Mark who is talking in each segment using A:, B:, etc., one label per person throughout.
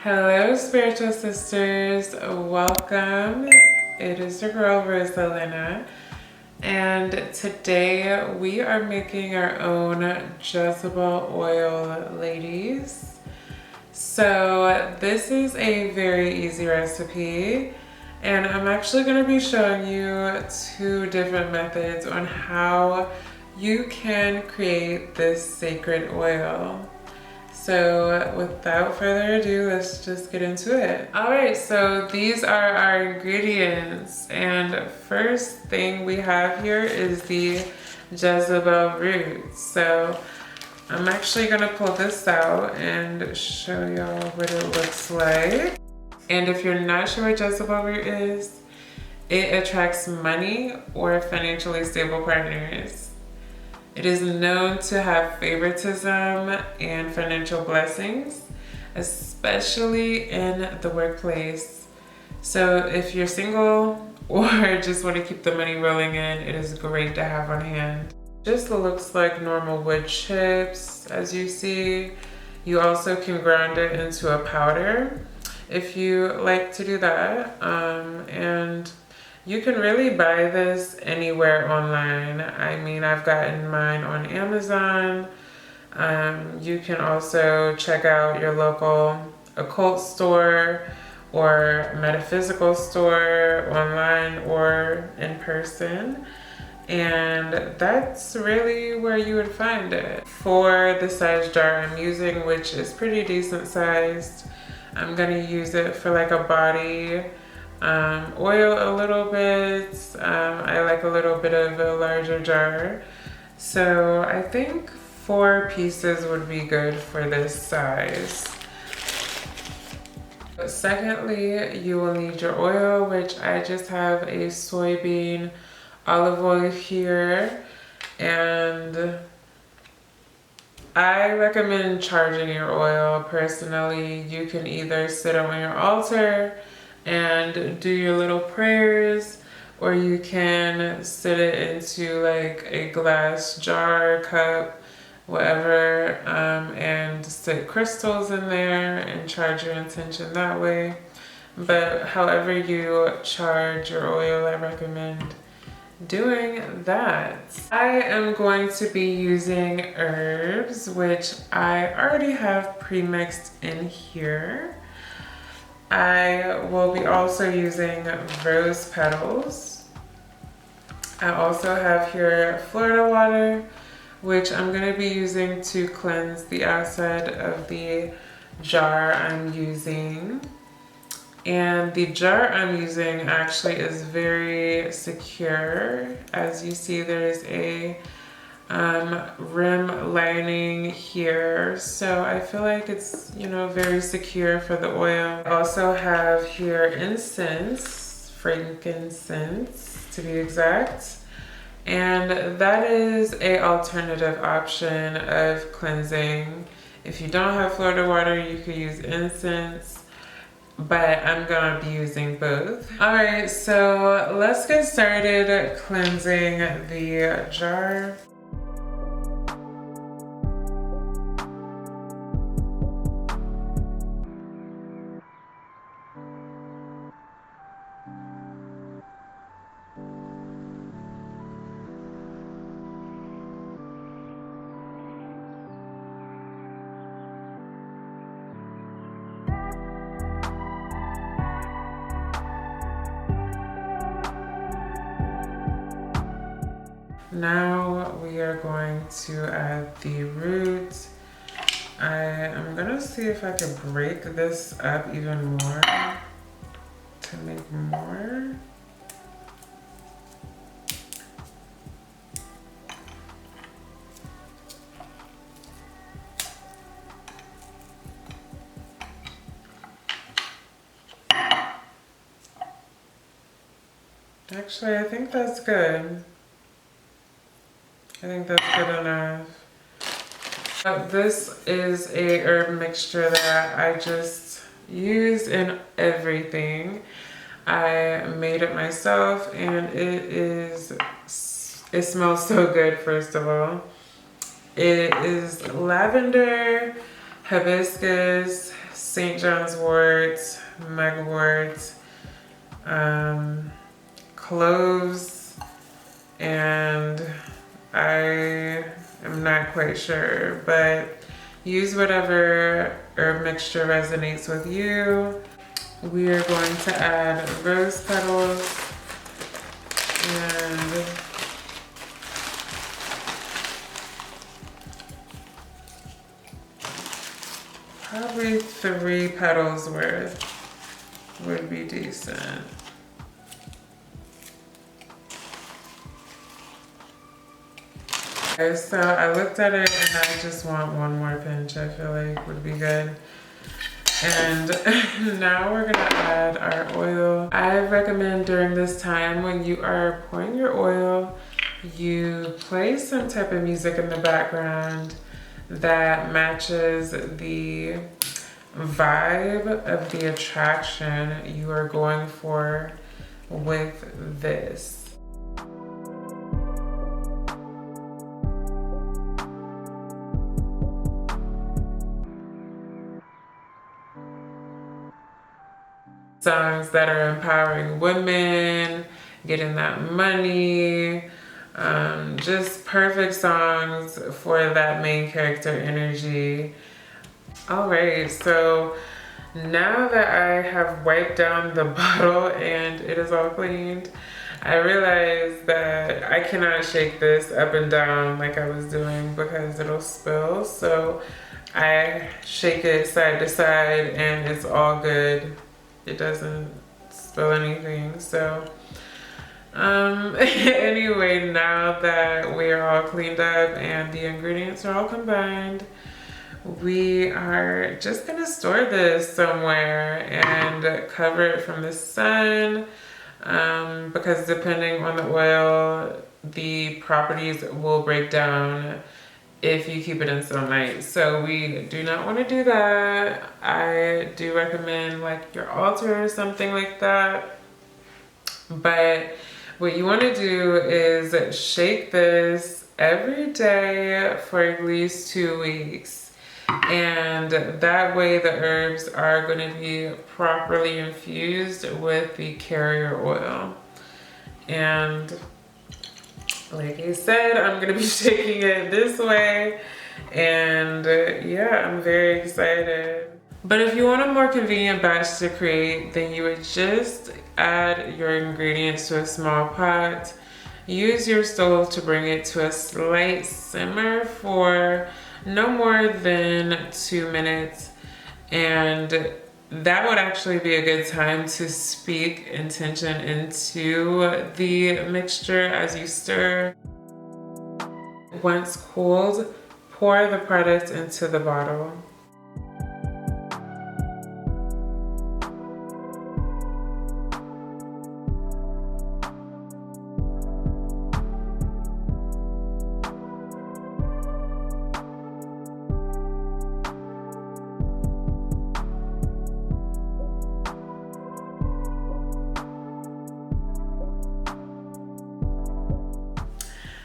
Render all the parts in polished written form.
A: Hello, spiritual sisters. Welcome. It is your girl, Roselena. And today we are making our own Jezebel oil, ladies. So this is a very easy recipe. And I'm actually going to be showing you two different methods on how you can create this sacred oil. So without further ado, let's just get into it. All right, so these are our ingredients. And first thing we have here is the Jezebel Root. So I'm actually gonna pull this out and show y'all what it looks like. And if you're not sure what Jezebel Root is, it attracts money or financially stable partners. It is known to have favoritism and financial blessings, especially in the workplace. So if you're single or just want to keep the money rolling in, it is great to have on hand. Just looks like normal wood chips, as you see. You also can grind it into a powder if you like to do that. And you can really buy this anywhere online. I mean, I've gotten mine on Amazon. You can also check out your local occult store or metaphysical store online or in person. And that's really where you would find it. For the size jar I'm using, which is pretty decent sized, I'm gonna use it for like a body oil a little bit. I like a little bit of a larger jar. So I think 4 pieces would be good for this size. Secondly, you will need your oil, which I just have a soybean olive oil here. And I recommend charging your oil personally. You can either sit on your altar and do your little prayers, or you can sit it into like a glass jar, cup, whatever, and stick crystals in there and charge your intention that way. But however you charge your oil, I recommend doing that. I am going to be using herbs, which I already have pre-mixed in here. I will be also using rose petals. I also have here Florida water, which I'm going to be using to cleanse the outside of the jar I'm using. And the jar I'm using actually is very secure. As you see, there's a rim lining here, so I feel like it's, you know, very secure for the oil. I also have here incense, frankincense to be exact, and that is a alternative option of cleansing. If you don't have Florida water, you could use incense, but I'm gonna be using both. All right, so let's get started cleansing the jar. Now we are going to add the root. I am gonna see if I can break this up even more to make more. Actually, I think that's good. I think that's good enough. This is a herb mixture that I just use in everything. I made it myself and it smells so good, first of all. It is lavender, hibiscus, St. John's wort, mugwort, cloves, and I am not quite sure, but use whatever herb mixture resonates with you. We are going to add rose petals and probably 3 petals worth would be decent. Okay, so I looked at it and I just want one more pinch, I feel like would be good. And now we're gonna add our oil. I recommend during this time when you are pouring your oil, you play some type of music in the background that matches the vibe of the attraction you are going for with this. Songs that are empowering women, getting that money, just perfect songs for that main character energy. All right, so now that I have wiped down the bottle and it is all cleaned, I realized that I cannot shake this up and down like I was doing because it'll spill. So I shake it side to side and it's all good. It doesn't spill anything. So anyway, now that we are all cleaned up and the ingredients are all combined, we are just gonna store this somewhere and cover it from the sun, because depending on the oil, the properties will break down if you keep it in sunlight. So we do not want to do that. I do recommend like your altar or something like that. But what you want to do is shake this every day for at least 2 weeks. And that way the herbs are going to be properly infused with the carrier oil. And like I said, I'm gonna be shaking it this way, and yeah, I'm very excited. But if you want a more convenient batch to create, then you would just add your ingredients to a small pot. Use your stove to bring it to a slight simmer for no more than 2 minutes, and that would actually be a good time to speak intention into the mixture as you stir. Once cooled, pour the product into the bottle.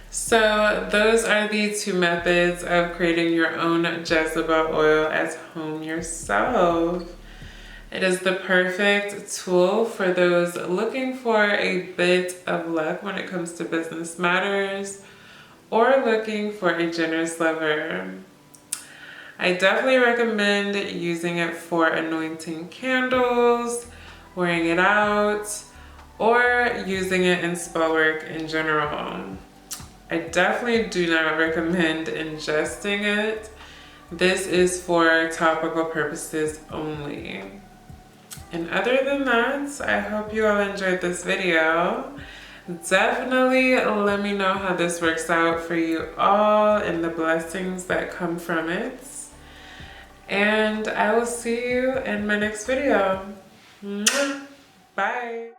A: So those are the 2 methods of creating your own Jezebel oil at home yourself. It is the perfect tool for those looking for a bit of luck when it comes to business matters or looking for a generous lover. I definitely recommend using it for anointing candles, wearing it out, or using it in spell work in general. I definitely do not recommend ingesting it. This is for topical purposes only. And other than that, I hope you all enjoyed this video. Definitely let me know how this works out for you all and the blessings that come from it. And I will see you in my next video. Bye.